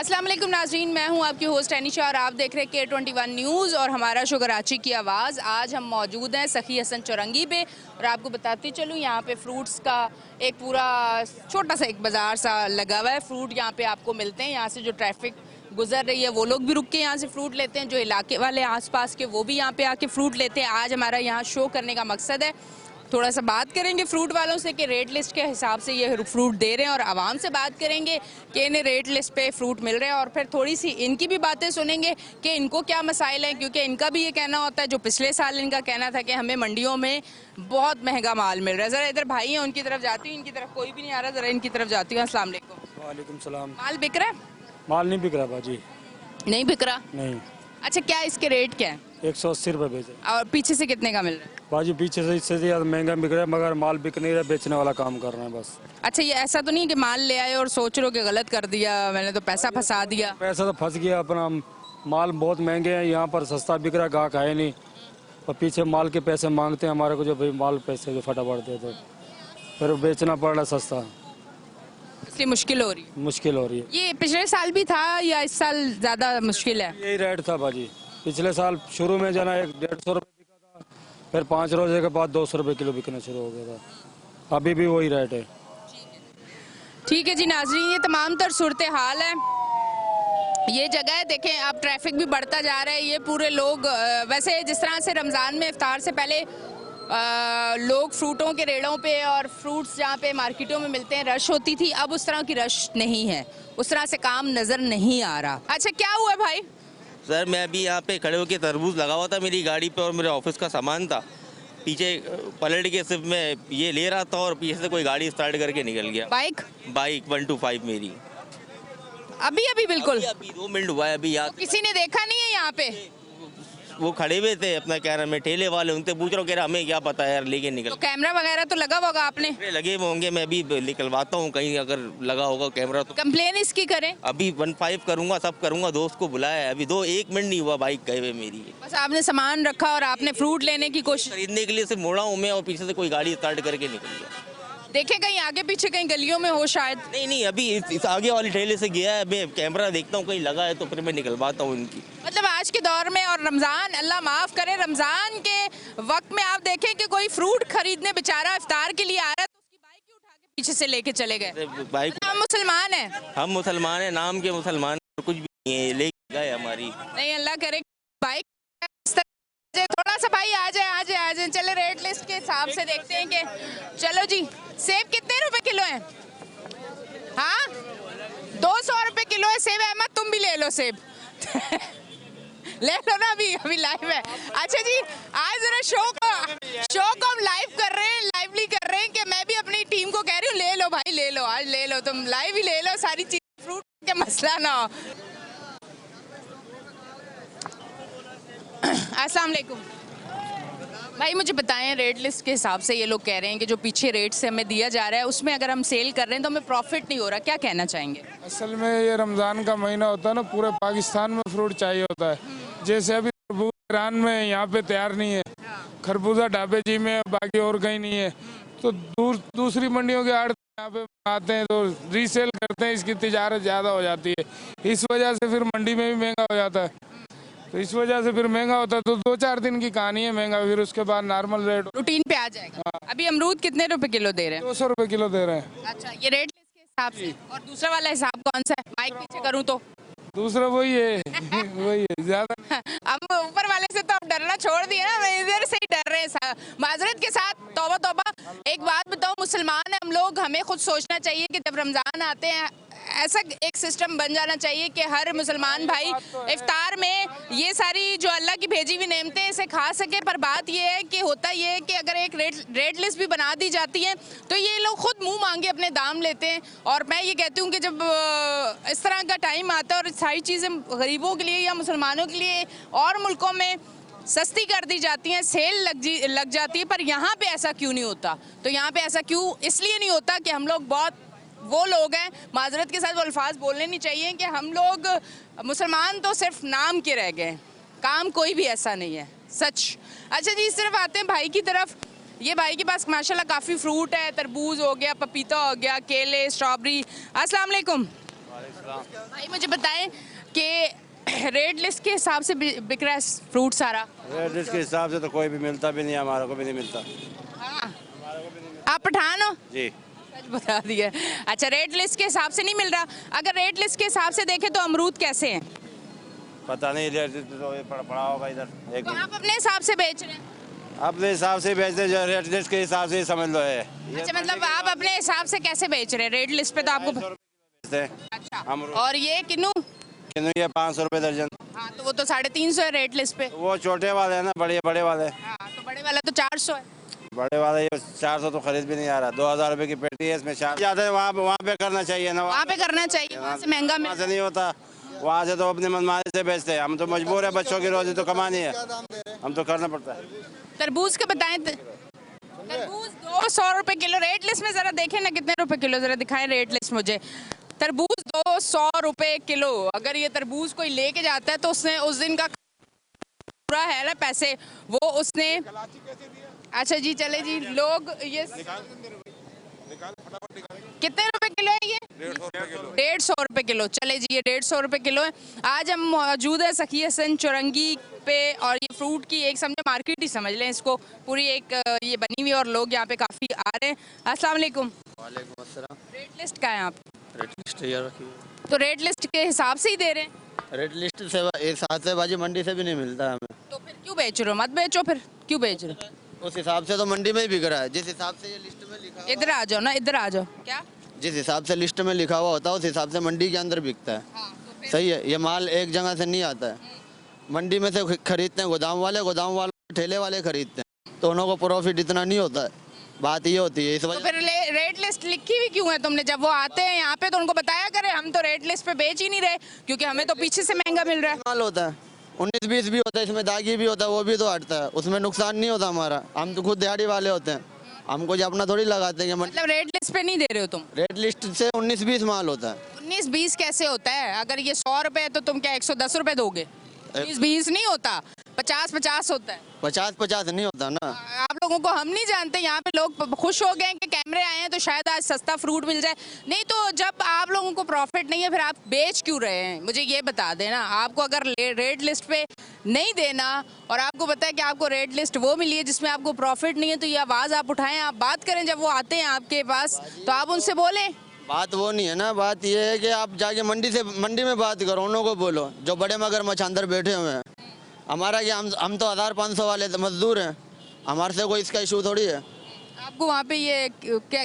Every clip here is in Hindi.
अस्सलाम वालेकुम नाज़रीन, मैं हूं आपकी होस्ट एनिशा और आप देख रहे हैं K21 न्यूज़ और हमारा शो कराची की आवाज़। आज हम मौजूद हैं सखी हसन चौरंगी पे और आपको बताती चलूँ यहाँ पे फ्रूट्स का एक पूरा छोटा सा एक बाज़ार सा लगा हुआ है। फ्रूट यहाँ पे आपको मिलते हैं। यहाँ से जो ट्रैफिक गुजर रही है वो लोग भी रुक के यहाँ से फ्रूट लेते हैं, जो इलाके वाले आसपास के वो भी यहाँ पे आके फ्रूट लेते हैं। आज हमारा यहाँ शो करने का मकसद है थोड़ा सा बात करेंगे फ्रूट वालों से कि रेट लिस्ट के हिसाब से ये फ्रूट दे रहे हैं और आवाम से बात करेंगे कि इन्हें रेट लिस्ट पे फ्रूट मिल रहे हैं और फिर थोड़ी सी इनकी भी बातें सुनेंगे कि इनको क्या मसाइल हैं, क्योंकि इनका भी ये कहना होता है, जो पिछले साल इनका कहना था कि हमें मंडियों में बहुत महंगा माल मिल रहा है। ज़रा इधर भाई हैं, उनकी तरफ जाती हूँ, इनकी तरफ कोई भी नहीं आ रहा, ज़रा इनकी तरफ जाती हूँ। अस्सलाम वालेकुम। वालेकुम सलाम। माल बिक रहा है? माल नहीं बिक रहा बाजी। नहीं बिक रहा? नहीं। अच्छा, क्या इसके रेट क्या है? 180 रुपये बेचे। और पीछे से कितने का मिल रहा है? बाजी पीछे से इससे ज़्यादा महंगा बिक रहा है, मगर माल बिक नहीं रहा, बेचने वाला काम कर रहे हैं बस। अच्छा, ये ऐसा तो नहीं कि माल ले आए और सोच रहे हो कि गलत कर दिया मैंने तो पैसा फंसा दिया? पैसा तो फंस गया अपना। माल बहुत महंगे हैं, यहाँ पर सस्ता बिक रहा है, गाहक है नहीं और पीछे माल के पैसे मांगते हैं हमारे को, जो भाई माल पैसे जो फटाफट दे दो, फिर बेचना पड़ रहा है सस्ता, इसलिए मुश्किल हो रही है। मुश्किल हो रही है। ये पिछले साल भी था या इस साल ज्यादा मुश्किल है? यही रेट था बाजी। पिछले साल शुरू में जना 150 रुपये बिका था, फिर 5 रोजे के बाद 200 रुपये किलो बिकना शुरू हो गया था। अभी भी वही रेट है। ठीक है जी नाज़रीन, ये तमाम तर सूरत हाल है। ये जगह है, देखें आप, ट्रैफिक भी बढ़ता जा रहा है। ये पूरे लोग वैसे जिस तरह से रमज़ान में इफ्तार से पहले लोग फ्रूटों के रेड़ों पे और फ्रूट्स जहाँ पे मार्केटों में मिलते हैं रश होती थी, अब उस तरह की रश नहीं है, उस तरह से काम नज़र नहीं आ रहा। अच्छा, क्या हुआ भाई? सर मैं अभी यहाँ पे खड़े होकर तरबूज लगा हुआ था मेरी गाड़ी पे और मेरे ऑफिस का सामान था, पीछे पलट के सिर्फ मैं ये ले रहा था और पीछे से कोई गाड़ी स्टार्ट करके निकल गया। बाइक 125 मेरी अभी बिल्कुल अभी 2 मिनट हुआ है अभी यहाँ। तो किसी ने देखा नहीं है यहाँ पे? वो खड़े हुए थे अपना, कह रहा मैं ठेले वाले, उनसे पूछ रहा हूँ, कह रहा हमें क्या पता यार, लेके निकल। तो कैमरा वगैरह तो लगा होगा आपने? लगे हुए होंगे, मैं अभी निकलवाता हूँ कहीं अगर लगा होगा कैमरा तो। कंप्लेन इसकी करें? अभी 15 करूंगा, सब करूंगा, दोस्त को बुलाया है, अभी 1 मिनट नहीं हुआ बाइक गए हुए मेरी। बस आपने सामान रखा और आपने फ्रूट लेने की कोशिश, खरीदने के लिए सिर्फ मोड़ा हूँ मैं और पीछे से कोई गाड़ी स्टार्ट करके निकल गया। देखे कहीं आगे पीछे कहीं गलियों में हो शायद? नहीं अभी इस आगे वाली ठेले से गया है, मैं कैमरा देखता हूँ कहीं लगा है तो फिर मैं निकलवाता हूँ इनकी। मतलब आज के दौर में और रमज़ान, अल्लाह माफ़ करे, रमज़ान के वक्त में आप देखें कि कोई फ्रूट खरीदने बेचारा इफ्तार के लिए आ रहा है तो उसकी बाइक ही उठा के पीछे से लेके चले गए। बाइक, हम मुसलमान हैं, हम मुसलमान हैं, नाम के मुसलमान, कुछ भी नहीं है, ले गए हमारी। नहीं अल्लाह करे बाइक थोड़ा सा भाई आ जाए। चले रेट लिस्ट के हिसाब से देखते हैं कि, चलो जी, सेब कितने रुपए किलो है? हाँ 200 रुपए किलो है सेब। अहमद तुम भी ले लो सेब ले लो ना, अभी लाइव है। अच्छा जी, आज जरा शो को हम लाइव कर रहे हैं, लाइवली कर रहे हैं कि मैं भी अपनी टीम को कह रही हूँ ले लो भाई, ले लो, आज ले लो, तुम लाइव ही ले लो सारी चीज, फ्रूट के मसला ना हो। अस्सलाम वालेकुम भाई, मुझे बताएं रेट लिस्ट के हिसाब से ये लोग कह रहे हैं कि जो पीछे रेट से हमें दिया जा रहा है उसमें अगर हम सेल कर रहे हैं तो हमें प्रॉफिट नहीं हो रहा, क्या कहना चाहेंगे? असल में ये रमज़ान का महीना होता है ना, पूरे पाकिस्तान में फ्रूट चाहिए होता है। जैसे अभी खरबूजा ईरान में, यहाँ पे तैयार नहीं है, खरबूजा ढाबे जी में, बाकी और कहीं नहीं है, तो दूसरी मंडियों के आड़ यहाँ पे आते हैं तो रीसेल करते हैं, इसकी तिजारत ज़्यादा हो जाती है, इस वजह से फिर मंडी में भी महंगा हो जाता है। तो इस वजह से फिर महंगा होता है, तो 2-4 दिन की कहानी है महंगा, फिर उसके बाद नॉर्मल रेट रूटीन पे आ जाएगा। अभी अमरूद कितने रुपए किलो दे रहे हैं? 200 रुपये किलो दे रहे हैं। अच्छा, ये रेट लिस्ट के हिसाब से, और दूसरा वाला हिसाब कौन सा है? माइक पीछे करूँ तो दूसरा वही है वही है ज़्यादा। हम ऊपर वाले से तो अब डरना छोड़ दिया ना, इधर से ही डर रहे हैं माजरत के साथ। तौबा तौबा। एक बात बताओ, मुसलमान हैं हम लोग, हमें खुद सोचना चाहिए कि जब रमज़ान आते हैं ऐसा एक सिस्टम बन जाना चाहिए कि हर मुसलमान भाई इफ्तार में ये सारी जो अल्लाह की भेजी हुई नेमतें इसे खा सके। पर बात ये है कि होता ये है कि अगर एक रेट लिस्ट भी बना दी जाती है तो ये लोग खुद मुंह मांगे अपने दाम लेते हैं। और मैं ये कहती हूँ कि जब इस तरह का टाइम आता है और सारी चीज़ें गरीबों के लिए या मुसलमानों के लिए और मुल्कों में सस्ती कर दी जाती हैं, सेल लग जाती है, पर यहाँ पे ऐसा क्यों नहीं होता? तो यहाँ पे ऐसा क्यों इसलिए नहीं होता कि हम लोग बहुत वो लोग हैं, माजरत के साथ वो अल्फाज बोलने नहीं चाहिए कि हम लोग मुसलमान तो सिर्फ नाम के रह गए, काम कोई भी ऐसा नहीं है, सच। अच्छा जी, इस तरफ आते हैं भाई की तरफ। ये भाई के पास माशाल्लाह काफ़ी फ्रूट है, तरबूज हो गया, पपीता हो गया, केले, स्ट्रॉबेरी। अस्सलाम वालेकुम। भाई मुझे बताएं कि रेट लिस्ट के हिसाब से बिक रहा है फ्रूट सारा? रेट लिस्ट के हिसाब से तो कोई भी मिलता भी नहीं, हमारे को भी नहीं मिलता। हाँ। आप पठान हो? जी। सच बता दिया। अच्छा, रेट लिस्ट के हिसाब से नहीं मिल रहा। अगर रेट लिस्ट के हिसाब से देखें तो अमरूद कैसे हैं? पता नहीं, रेट लिस्ट तो ये पड़ा होगा इधर। एक तो आप अपने हिसाब से बेच रहे हैं? अपने हिसाब से बेचते, जो रेट लिस्ट के हिसाब से ही समझ लो है। अच्छा, मतलब आप अपने हिसाब से कैसे बेच रहे हैं? रेट लिस्ट पे तो आपको बेचते हैं। अच्छा, अमरूद और ये किन्नू? किन्नू ये 500 रुपये दर्जन। हाँ, तो वो तो 350 है रेट लिस्ट पे। वो छोटे वाले हैं ना, बड़े वाले। हाँ, तो बड़े वाला तो 400 है। बड़े वाले ये 400 तो खरीद भी नहीं आ रहा। 2000 रुपये की पेटी है, इसमें 4 जाते हैं। वहाँ पे करना चाहिए ना, वहाँ पे करना चाहिए, वहाँ से महंगा वहाँ से नहीं होता। वहाँ से तो अपने मनमानी से बेचते हैं। हम तो मजबूर है, बच्चों की रोजी तो कमानी है, हम तो करना पड़ता है। तरबूज का बताएं। तरबूज 200 रुपए किलो रेट लिस्ट में, जरा देखें ना कितने रुपए किलो, जरा दिखाएं रेट लिस्ट मुझे। तरबूज 200 रुपए किलो। अगर ये तरबूज कोई लेके जाता है तो उसने उस दिन का पूरा है ना पैसे, वो उसने। अच्छा जी, चले जी। लोग ये कितने रुपए किलो है? ये 150 रुपए किलो। चले जी, ये 150 रुपए किलो है। आज हम मौजूद है सखी हसन चौरंगी पे, और ये फ्रूट की एक समझे मार्केट ही समझ लें इसको, पूरी एक ये बनी हुई, और लोग यहाँ पे काफ़ी आ रहे हैं। अस्सलाम वालेकुम। वालेकुम अस्सलाम। रेट लिस्ट का है आप? रेट लिस्ट यार रखिए। तो रेट लिस्ट के हिसाब से ही दे रहे हैं? रेट लिस्ट से एक साथ से बाजी मंडी से भी नहीं मिलता है हमें। तो फिर क्यों बेच रहे हो? मत बेचो फिर, क्यों बेच रहे हो? उस हिसाब से तो मंडी में ही बिक रहा है, जिस हिसाब से ये लिस्ट में लिखा हुआ, इधर आ जाओ ना, इधर आ जाओ। क्या? जिस हिसाब से लिस्ट में लिखा हुआ होता है उस हिसाब से मंडी के अंदर बिकता है। हाँ, तो फिर सही है, ये माल एक जगह से नहीं आता है, मंडी में से खरीदते हैं गोदाम वाले ठेले वाले खरीदते हैं, तो उन्हों को प्रॉफिट इतना नहीं होता है। बात ये होती है इस तो वजह। फिर रेट लिस्ट लिखी हुई क्यों है तुमने? जब वो आते हैं यहाँ पे तो उनको बताया करें, हम तो रेट लिस्ट पे बेच ही नहीं रहे क्योंकि हमें तो पीछे से महंगा मिल रहा है। माल होता है 19-20 भी होता है, इसमें दागी भी होता है, वो भी तो हटता है, उसमें नुकसान नहीं होता हमारा। हम तो खुद दिहाड़ी वाले होते हैं, हमको जो अपना थोड़ी लगाते हैं। मतलब रेट लिस्ट पे नहीं दे रहे हो तुम? रेट लिस्ट से 19-20 माल होता है। 19-20 कैसे होता है? अगर ये 100 रुपए है तो तुम क्या 110 रुपए दोगे? 19-20 नहीं होता, 50-50 होता है। 50-50 नहीं होता ना। आप लोगों को हम नहीं जानते, यहाँ पे लोग खुश हो गए हैं कि कैमरे आए हैं तो शायद आज सस्ता फ्रूट मिल जाए। नहीं तो जब आप लोगों को प्रॉफिट नहीं है फिर आप बेच क्यों रहे हैं? मुझे ये बता देना। आपको अगर रेट लिस्ट पे नहीं देना और आपको पता है कि आपको रेट लिस्ट वो मिली है जिसमें आपको प्रॉफिट नहीं है, तो ये आवाज़ आप उठाएं, आप बात करें। जब वो आते हैं आपके पास तो आप उनसे बोलें। बात वो नहीं है ना, बात ये है कि आप जाके मंडी में बात करो, उन्हों को बोलो जो बड़े मगरमच्छ अंदर बैठे हुए हैं। हमारा क्या, हम तो 1500 वाले मजदूर हैं, हमारे से कोई इसका इशू थोड़ी है। आपको वहाँ पे ये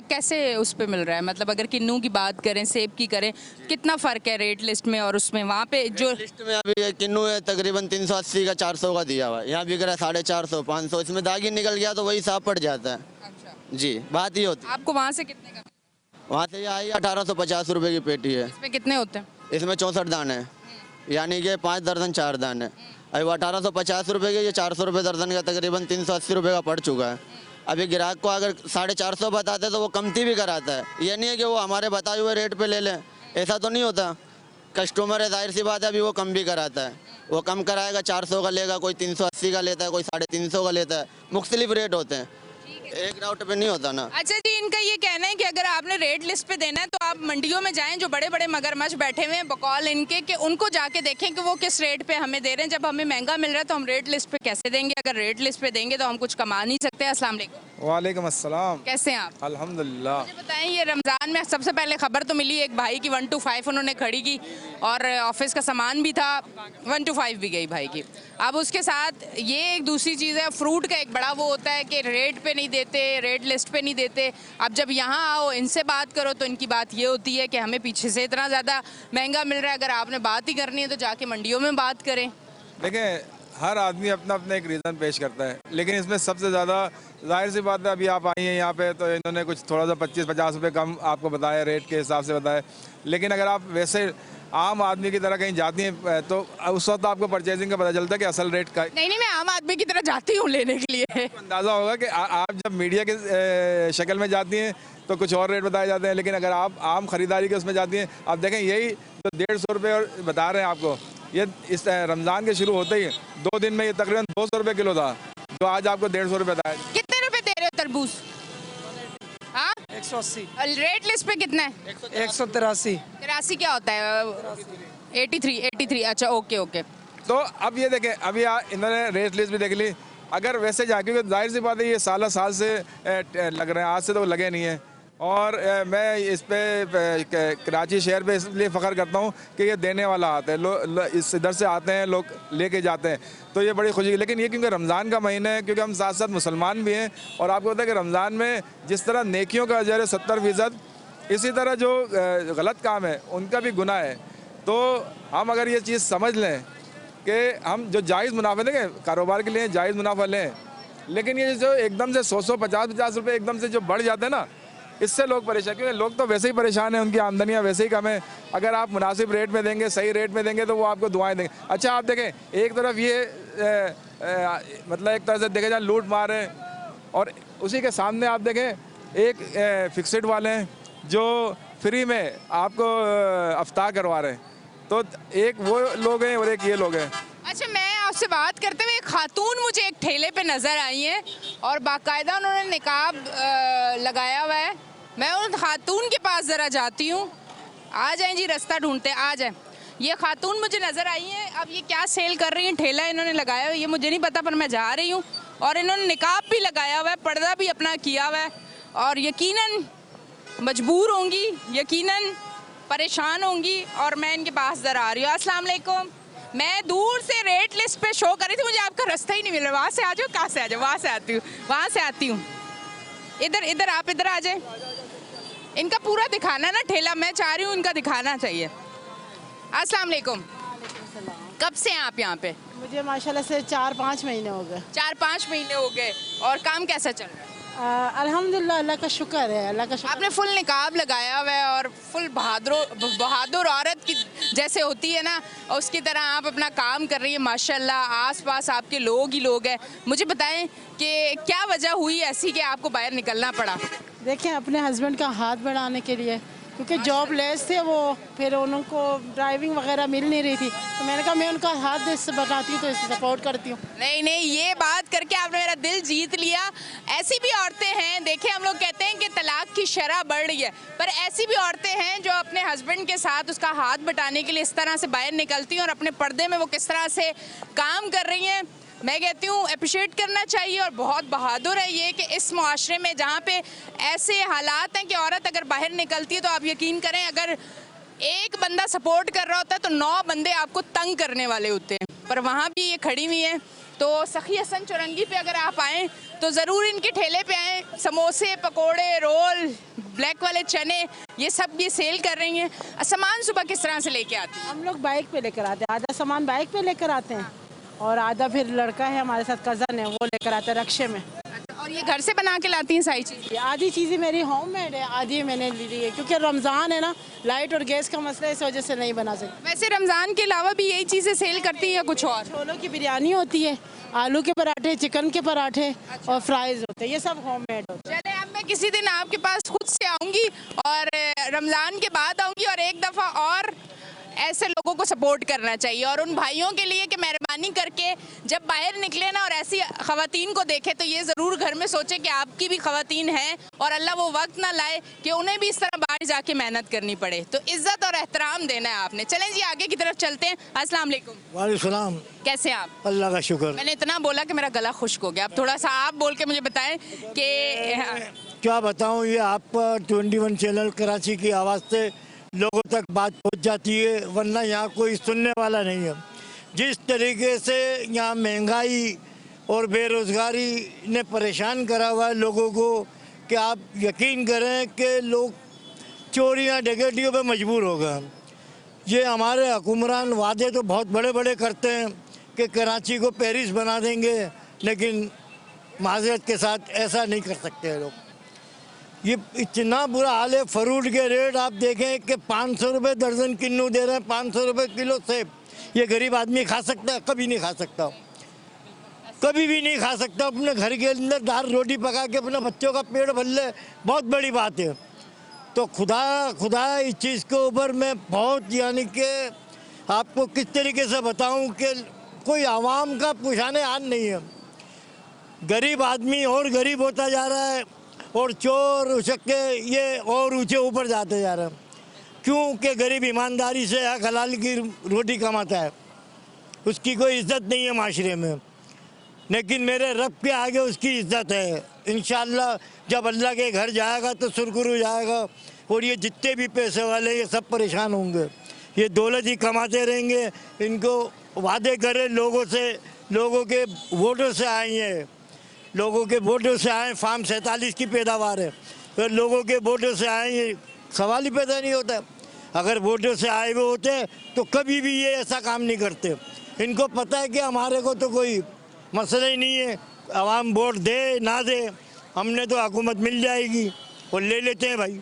कैसे उस पे मिल रहा है? मतलब अगर किन्नू की बात करें, सेब की करें, कितना फ़र्क है रेट लिस्ट में और उसमें? वहाँ पे जो लिस्ट में अभी ये किन्नू है तकरीबन 380 का 400 का दिया हुआ है, यहाँ बिक रहा है 450 500। इसमें दागी निकल गया तो वही साफ पड़ जाता है। अच्छा, जी, बात ये होती है। आपको वहाँ से कितने का? वहाँ से ये आई 1850 रुपये की पेटी है। इसमें कितने होते हैं? इसमें 64 दाने हैं, यानी कि 5 दर्जन 4 दाने। अभी वो 1850 रुपये के, ये 400 रुपये दर्जन का तकरीबन 380 रुपये का पड़ चुका है। अभी ग्राहक को अगर 450 बताते तो वो कमती भी कराता है। ये नहीं है कि वो हमारे बताए हुए रेट पे ले लें, ऐसा तो नहीं होता। कस्टमर है, जाहिर सी बात है, अभी वो कम भी कराता है। वो कम कराएगा, 400 का लेगा, कोई 380 का लेता है, कोई 350 का लेता है। मुख्तलिफ रेट होते हैं, एक राउट पे नहीं होता ना। अच्छा जी, इनका ये कहना है कि अगर आपने रेट लिस्ट पे देना है तो आप मंडियों में जाएं, जो बड़े बड़े मगरमच्छ बैठे हुए हैं बकौल इनके, कि उनको जाके देखें कि वो किस रेट पे हमें दे रहे हैं। जब हमें महंगा मिल रहा है तो हम रेट लिस्ट पे कैसे देंगे? अगर रेट लिस्ट पे देंगे तो हम कुछ कमा नहीं सकते। अस्सलाम वालेकुम। वालेकुम अस्सलाम। कैसे हैं आप? अल्हम्दुलिल्लाह। मुझे बताएं, ये रमज़ान में सबसे पहले खबर तो मिली एक भाई की 1 to 5 उन्होंने खड़ी की, और ऑफिस का सामान भी था, 1 to 5 भी गई भाई की। अब उसके साथ ये एक दूसरी चीज़ है, फ्रूट का एक बड़ा वो होता है कि रेट पे नहीं देते, रेट लिस्ट पे नहीं देते। अब जब यहाँ आओ, इनसे बात करो तो इनकी बात ये होती है कि हमें पीछे से इतना ज़्यादा महंगा मिल रहा है। अगर आपने बात ही करनी है तो जाके मंडियों में बात करें। देखें, हर आदमी अपना अपना एक रीज़न पेश करता है, लेकिन इसमें सबसे ज़्यादा जाहिर सी बात है, अभी आप आई हैं यहाँ पे तो इन्होंने कुछ थोड़ा सा 25-50 रुपये कम आपको बताया, रेट के हिसाब से बताया। लेकिन अगर आप वैसे आम आदमी की तरह कहीं जाती हैं तो उस वक्त आपको परचेजिंग का पता चलता है कि असल रेट का। नहीं, मैं आम आदमी की तरह जाती हूँ लेने के लिए। अंदाज़ा होगा कि आप जब मीडिया के शक्ल में जाती हैं तो कुछ और रेट बताए जाते हैं, लेकिन अगर आप आम ख़रीदारी के उसमें जाती हैं, आप देखें यही तो 150 रुपये बता रहे हैं आपको। ये इस रमज़ान के शुरू होते ही 2 दिन में ये तकरीबन 200 रुपये किलो था, जो आज आपको 150 रुपये बताया। कितने रुपए दे रहे हो तरबूज? हाँ, 180, रेट लिस्ट पे कितना है? 183। 83 क्या होता है? 83 अच्छा ओके ओके। तो अब ये देखें, अभी इन्होंने रेट लिस्ट भी देख ली। अगर वैसे जा, क्योंकि जाहिर सी बात है ये साल से लग रहे हैं, आज से तो लगे नहीं हैं। और मैं इस पे कराची शहर पे इसलिए फ़ख्र करता हूँ कि ये देने वाला आता है, इस इधर से आते हैं लोग लेके जाते हैं, तो ये बड़ी खुशी। लेकिन ये क्योंकि रमज़ान का महीना है, क्योंकि हम साथ साथ मुसलमान भी हैं, और आपको पता है कि रमज़ान में जिस तरह नेकियों का अजर है 70%, इसी तरह जो गलत काम है उनका भी गुनाह है। तो हम अगर ये चीज़ समझ लें कि हम जो जायज़ मुनाफा देंगे कारोबार के लिए जायज़ मुनाफा लें, लेकिन ये जो एकदम से 100 50 रुपये एकदम से जो बढ़ जाते हैं ना, इससे लोग परेशान, क्योंकि लोग तो वैसे ही परेशान हैं, उनकी आमदनियाँ वैसे ही कम है। अगर आप मुनासिब रेट में देंगे, सही रेट में देंगे, तो वो आपको दुआएं देंगे। अच्छा आप देखें, एक तरफ ये मतलब एक तरह से देखे जाए लूट मार है, और उसी के सामने आप देखें एक फिक्सड वाले हैं जो फ्री में आपको अफ्तार करवा रहे हैं। तो एक वो लोग हैं और एक ये लोग हैं। अच्छा मैं आपसे बात करते हुए एक खातून मुझे एक ठेले पे नज़र आई हैं और बाकायदा उन्होंने निकाब लगाया हुआ है। मैं उन खातून के पास ज़रा जाती हूँ। आ जाएं जी, रास्ता ढूंढते आ जाएं। ये खातून मुझे नज़र आई हैं, अब ये क्या सेल कर रही हैं, ठेला इन्होंने लगाया हुआ है ये मुझे नहीं पता, पर मैं जा रही हूँ। और इन्होंने निकाब भी लगाया हुआ है, पर्दा भी अपना किया हुआ है, और यकीनन मजबूर होंगी, यकीनन परेशान होंगी, और मैं इनके पास ज़रा आ रही हूँ। अस्सलाम वालेकुम। मैं दूर से रेट लिस्ट पे शो कर रही थी, मुझे आपका रास्ता ही नहीं मिल रहा। वहाँ से आ जाओ, कहाँ से आ जाओ? वहाँ से आती हूँ, वहाँ से आती हूँ। इधर आप इधर आ जाए। इनका पूरा दिखाना ना ठेला, मैं चाह रही हूँ इनका दिखाना चाहिए। अस्सलाम वालेकुम। कब से हैं आप यहाँ पे? मुझे माशाल्लाह से 4-5 महीने हो गए। 4-5 महीने हो गए। और काम कैसा चल रहा है? अल्हम्दुलिल्लाह, अल्लाह का शुक्र है, अल्लाह का शुक्र। आपने फुल निकाब लगाया हुआ है और फुल बहादुर औरत की जैसे होती है ना, उसकी तरह आप अपना काम कर रही है माशाल्लाह। आसपास आपके लोग ही लोग हैं। मुझे बताएं कि क्या वजह हुई ऐसी कि आपको बाहर निकलना पड़ा? देखें, अपने हस्बैंड का हाथ बढ़ाने के लिए, क्योंकि जॉब लेस थे वो, फिर उनको ड्राइविंग वगैरह मिल नहीं रही थी, तो मैंने कहा मैं उनका हाथ से बताती हूँ, तो इससे सपोर्ट करती हूँ। नहीं, ये बात करके आपने मेरा दिल जीत लिया। ऐसी भी औरतें हैं, देखिए हम लोग कहते हैं कि तलाक की शरह बढ़ रही है, पर ऐसी भी औरतें हैं जो अपने हस्बैंड के साथ उसका हाथ बटाने के लिए इस तरह से बाहर निकलती हैं, और अपने पर्दे में वो किस तरह से काम कर रही हैं। मैं कहती हूँ अप्रिशिएट करना चाहिए, और बहुत बहादुर है ये कि इस मुआशरे में जहाँ पे ऐसे हालात हैं कि औरत अगर बाहर निकलती है तो आप यकीन करें, अगर एक बंदा सपोर्ट कर रहा होता है तो 9 बंदे आपको तंग करने वाले होते हैं। पर वहाँ भी ये खड़ी हुई हैं। तो सखी हसन चौरंगी पे अगर आप आएँ तो ज़रूर इनके ठेले पे आएँ। समोसे, पकोड़े, रोल, ब्लैक वाले चने, ये सब ये सेल कर रही हैं। सामान सुबह किस तरह से लेके आती हैं? हम लोग बाइक पे लेकर आते हैं, आधा सामान बाइक पे लेकर आते हैं, और आधा फिर लड़का है हमारे साथ, कज़न है, वो लेकर आता है रक्शे में। और ये घर से बना के लाती हैं सारी चीज़? आधी चीज़ें मेरी होममेड है, आधी मैंने ली है, क्योंकि रमज़ान है ना, लाइट और गैस का मसला है, इस वजह से नहीं बना सकती। वैसे रमज़ान के अलावा भी यही चीज़ें सेल करती हैं या कुछ और? छोलों की बिरयानी होती है, आलू के पराठे, चिकन के पराठे, और फ्राइज़ होते हैं, ये सब होममेड होते हैं। चले, अब मैं किसी दिन आपके पास खुद से आऊँगी, और रमज़ान के बाद आऊँगी, और एक दफ़ा और ऐसे लोगों को सपोर्ट करना चाहिए, और उन भाइयों के लिए कि मेहरबानी करके जब बाहर निकले ना और ऐसी ख़वातीन को देखे तो ये ज़रूर घर में सोचे कि आपकी भी ख़वातीन हैं, और अल्लाह वो वक्त ना लाए कि उन्हें भी इस तरह बाहर जाके मेहनत करनी पड़े। तो इज़्ज़त और एहतराम देना है आपने। चलें जी, आगे की तरफ चलते हैं। अस्सलाम वालेकुम। वालेकुम सलाम। कैसे हैं आप? अल्लाह का शुक्र। मैंने इतना बोला कि मेरा गला खुश्क हो गया। अब थोड़ा सा आप बोल के मुझे बताएं कि क्या बताऊं, ये आप 21 चैनल कराची की आवाज़ से लोगों तक बात पहुंच जाती है, वरना यहाँ कोई सुनने वाला नहीं है। जिस तरीके से यहाँ महंगाई और बेरोज़गारी ने परेशान करा हुआ है लोगों को, कि आप यकीन करें कि लोग चोरियाँ डकैतियों पे मजबूर हो गए। ये हमारे हुक्मरान वादे तो बहुत बड़े बड़े करते हैं कि कराची को पेरिस बना देंगे, लेकिन माज़रत के साथ ऐसा नहीं कर सकते हैं लोग। ये इतना बुरा हाल है। फ्रूट के रेट आप देखें कि 500 रुपये दर्जन किन्नू दे रहे हैं, 500 रुपये किलो सेब। ये गरीब आदमी खा सकता है? कभी नहीं खा सकता, कभी भी नहीं खा सकता। अपने घर के अंदर दाल रोटी पका के अपने बच्चों का पेट भर ले, बहुत बड़ी बात है। तो खुदा इस चीज़ के ऊपर मैं बहुत, यानी कि आपको किस तरीके से बताऊं कि कोई आवाम का पुशाने हाथ नहीं है। गरीब आदमी और गरीब होता जा रहा है, और चोर उचक्के ये और ऊंचे ऊपर जाते जा रहे हैं। क्योंकि गरीब ईमानदारी से हक हलाल की रोटी कमाता है, उसकी कोई इज्जत नहीं है माशरे में, लेकिन मेरे रब के आगे उसकी इज्जत है। इंशाअल्लाह जब अल्लाह के घर जाएगा तो सुरखुरू जाएगा, और ये जितने भी पैसे वाले ये सब परेशान होंगे, ये दौलत ही कमाते रहेंगे। इनको वादे करे लोगों से, लोगों के वोटों से आए हैं, लोगों के वोटों से आए, फार्म 47 की पैदावार है, तो लोगों के वोटों से आए, ये सवाल ही पैदा नहीं होता। अगर वोटों से आए हुए होते तो कभी भी ये ऐसा काम नहीं करते। इनको पता है कि हमारे को तो कोई मसला ही नहीं है, आवाम वोट दे ना दे, हमने तो हुकूमत मिल जाएगी और ले लेते हैं भाई।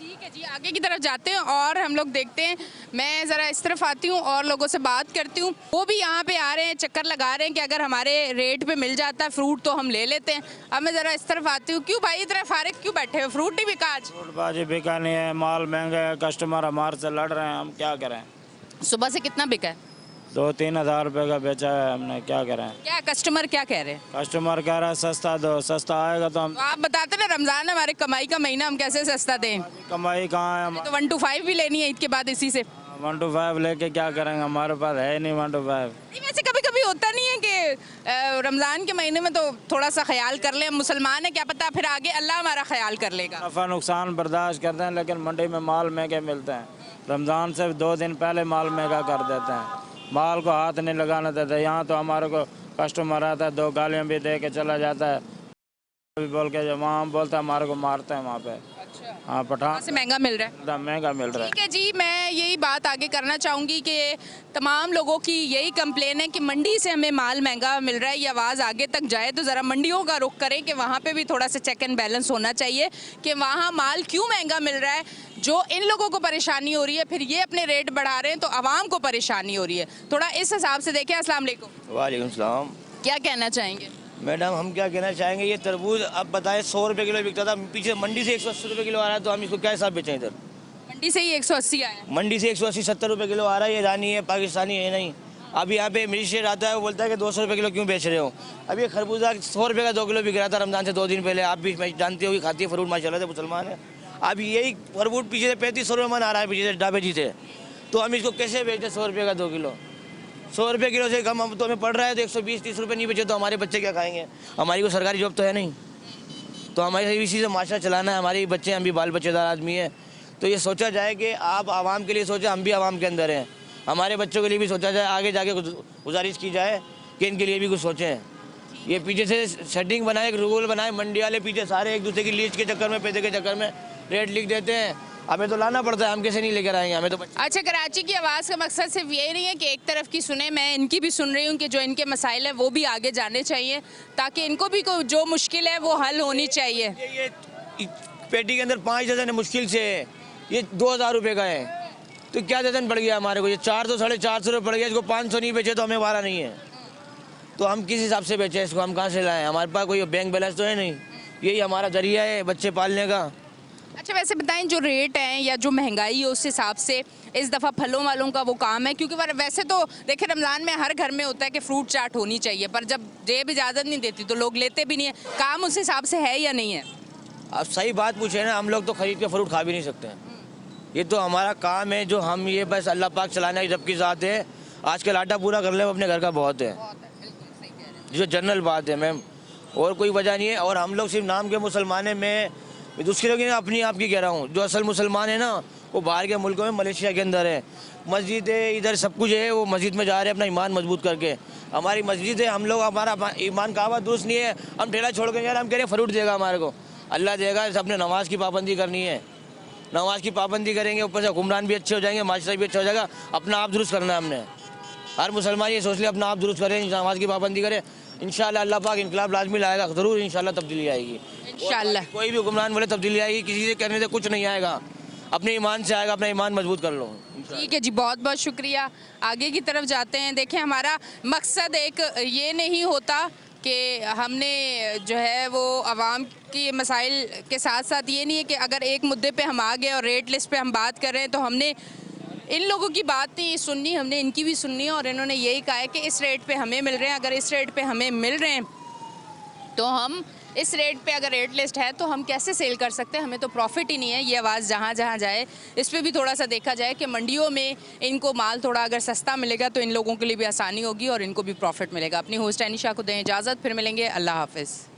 ठीक है जी, आगे की तरफ जाते हैं और हम लोग देखते हैं। मैं ज़रा इस तरफ आती हूँ और लोगों से बात करती हूँ। वो भी यहाँ पे आ रहे हैं, चक्कर लगा रहे हैं कि अगर हमारे रेट पे मिल जाता है फ्रूट तो हम ले लेते हैं। अब मैं ज़रा इस तरफ आती हूँ। क्यों भाई इतना फारिग क्यों बैठे हो? फ्रूट नहीं बिका आज? फ्रूट बाजी बिका नहीं है, माल महंगा है, कस्टमर हमारे से लड़ रहे हैं, हम क्या करें। सुबह से कितना बिका है? 2-3 हज़ार रुपये का बेचा है हमने, क्या करें। क्या कस्टमर क्या कह रहे हैं? कस्टमर कह रहा है सस्ता दो, सस्ता आएगा तो हम। तो आप बताते ना रमज़ान है हमारे कमाई का महीना, हम कैसे सस्ता दें? कमाई कहाँ है? तो 1 to 5 भी लेनी है ईद के बाद इसी से। 1 to 5 लेके क्या करेंगे, हमारे पास है नहीं 1 to 5। नहीं, वैसे कभी कभी होता नहीं है कि रमज़ान के महीने में तो थोड़ा सा ख्याल कर ले, हम मुसलमान है, क्या पता फिर आगे अल्लाह हमारा ख्याल कर लेगा। नफ़ा नुकसान बर्दाश्त करते हैं, लेकिन मंडी में माल महंगे मिलते हैं। रमज़ान से 2 दिन पहले माल महंगा कर देते हैं, माल को हाथ नहीं लगाने देते। यहाँ तो हमारे को कस्टमर आता है, 2 गालियाँ भी दे के चला जाता है, भी बोल के जब वहाँ बोलता है हमारे को मारते हैं वहाँ पे। अच्छा, हाँ, पठान से महंगा मिल रहा है। एकदम महंगा मिल रहा है। ठीक है जी, मैं यही बात आगे करना चाहूँगी कि तमाम लोगों की यही कंप्लेन है कि मंडी से हमें माल महंगा मिल रहा है। ये आवाज़ आगे तक जाए तो ज़रा मंडियों का रुख करें कि वहाँ पे भी थोड़ा सा चेक एंड बैलेंस होना चाहिए कि वहाँ माल क्यों महंगा मिल रहा है। जो इन लोगों को परेशानी हो रही है, फिर ये अपने रेट बढ़ा रहे हैं तो आवाम को परेशानी हो रही है। थोड़ा इस हिसाब से देखें। अस्सलाम वालेकुम। वालेकुम सलाम। क्या कहना चाहेंगे? मैडम हम क्या कहना चाहेंगे, ये तरबूज अब बताएं 100 रुपये किलो बिकता था, पीछे मंडी से 180 रुपये किलो आ रहा है, तो हम इसको क्या हिसाब बेचें? इधर मंडी से ही 180 आया, मंडी से 180-70 रुपये किलो आ रहा है। ये ईरानी है, पाकिस्तानी है नहीं। अब यहाँ पे मजिस्ट्रेट आता है, वो बोलता है कि 200 रुपये किलो क्यों बेच रहे हो। अब ये खरबूजा 100 रुपये का 2 किलो बिक रहा था रमज़ान से 2 दिन पहले। आप भी मैं जानती हो कि खाती है फ्रूट, माशाल्लाह से मुसलमान है। अब यही फ्रूट पीछे से 3500 रुपये मन आ रहा है पीछे से ढाबे जी से, तो हम इसको कैसे बेचते? 100 रुपये का 2 किलो, 100 रुपये किलो से कम हम तो हमें पड़ रहा है, तो 120-30 रुपये नहीं बेचे तो हमारे बच्चे क्या खाएंगे? हमारी को सरकारी जॉब तो है नहीं, तो हमारे इसी से माशरा चलाना है। हमारे बच्चे, हम भी बाल बच्चेदार आदमी है, तो ये सोचा जाए कि आप आवाम के लिए सोचें, हम भी आवाम के अंदर हैं। हमारे बच्चों के लिए भी सोचा जाए, आगे जाके गुजारिश की जाए कि इनके लिए भी कुछ सोचें। ये पीछे से सेटिंग बनाए, एक रूल बनाए, मंडी वाले पीछे सारे एक दूसरे की लीज के चक्कर में, पैसे के चक्कर में रेट लिख देते हैं। हमें तो लाना पड़ता है, हम कैसे नहीं लेकर आएंगे? हमें तो अच्छा, कराची की आवाज़ का मकसद सिर्फ ये नहीं है कि एक तरफ की सुने, मैं इनकी भी सुन रही हूँ कि जो इनके मसाइल है वो भी आगे जाने चाहिए, ताकि इनको भी जो मुश्किल है वो हल होनी चाहिए। ये पेटी के अंदर 5 दर्जन मुश्किल से है, ये 2000 रुपये का है, तो क्या दर्जन पड़ गया हमारे को? ये 400-450 रुपये पड़ गया, इसको 500 नहीं बेचे तो हमें वारा नहीं है, तो हम किस हिसाब से बेचें इसको? हम कहाँ से लाएं? हमारे पास कोई बैंक बैलेंस तो है नहीं, यही हमारा जरिया है बच्चे पालने का। अच्छा, वैसे बताएं जो रेट हैं या जो महंगाई है उस हिसाब से इस दफ़ा फलों वालों का वो काम है, क्योंकि वैसे तो देखिए रमज़ान में हर घर में होता है कि फ्रूट चाट होनी चाहिए, पर जब जेब इजाज़त नहीं देती तो लोग लेते भी नहीं है। काम उस हिसाब से है या नहीं है? अब सही बात पूछे ना, हम लोग तो खरीद के फ्रूट खा भी नहीं सकते हैं, ये तो हमारा काम है जो हम ये बस अल्लाह पाक चलाना जब की ज़ात है। आजकल आटा पूरा कर ले अपने घर का बहुत है, जो जनरल बात है मैम, और कोई वजह नहीं है। और हम लोग सिर्फ नाम के मुसलमान हैं, मैं दूसरे लोग अपनी आप की कह रहा हूँ, जो असल मुसलमान है ना वो बाहर के मुल्कों में, मलेशिया के अंदर है, मस्जिद है, इधर सब कुछ है, वो मस्जिद में जा रहे हैं अपना ईमान मजबूत करके। हमारी मस्जिद है, हम लोग, हमारा ईमान काबा दुरुस्त नहीं है, हम ठेला छोड़ के यार हम कह रहे हैं फ्रूट देगा हमारे को, अल्लाह देगा। अपने नमाज की पाबंदी करनी है, नमाज की पाबंदी करेंगे, ऊपर से हुक्मरान भी अच्छे हो जाएंगे, माशरा भी अच्छा हो जाएगा। अपना आप दुरुस्त करना है हमने, हर मुसलमान ये सोच ले अपना आप दुरुस्त करें, नमाज की पाबंदी करें, इंशाअल्लाह अल्लाह पाक इनकलाब लाजमी लाएगा, ज़रूर इंशाअल्लाह तब्दीली आएगी। इंशाअल्लाह कोई भी हुक्मरान बोले तब्दीली आएगी, किसी से करने से कुछ नहीं आएगा, अपने ईमान से आएगा, अपना ईमान मजबूत कर लो। ठीक है जी, बहुत बहुत शुक्रिया। आगे की तरफ जाते हैं। देखें, हमारा मकसद एक ये नहीं होता कि हमने जो है वो आवाम की मसाइल के साथ साथ ये नहीं है कि अगर एक मुद्दे पे हम आ गए और रेट लिस्ट पे हम बात कर रहे हैं तो हमने इन लोगों की बात नहीं सुननी, हमने इनकी भी सुननी है। और इन्होंने यही कहा है कि इस रेट पे हमें मिल रहे हैं, अगर इस रेट पे हमें मिल रहे हैं तो हम इस रेट पे अगर रेट लिस्ट है तो हम कैसे सेल कर सकते हैं, हमें तो प्रॉफिट ही नहीं है। ये आवाज़ जहाँ जहाँ जाए इस पे भी थोड़ा सा देखा जाए कि मंडियों में इनको माल थोड़ा अगर सस्ता मिलेगा तो इन लोगों के लिए भी आसानी होगी और इनको भी प्रॉफिट मिलेगा। अपनी होस्ट एनिशा को दें इजाज़त, फिर मिलेंगे, अल्लाह हाफिज़।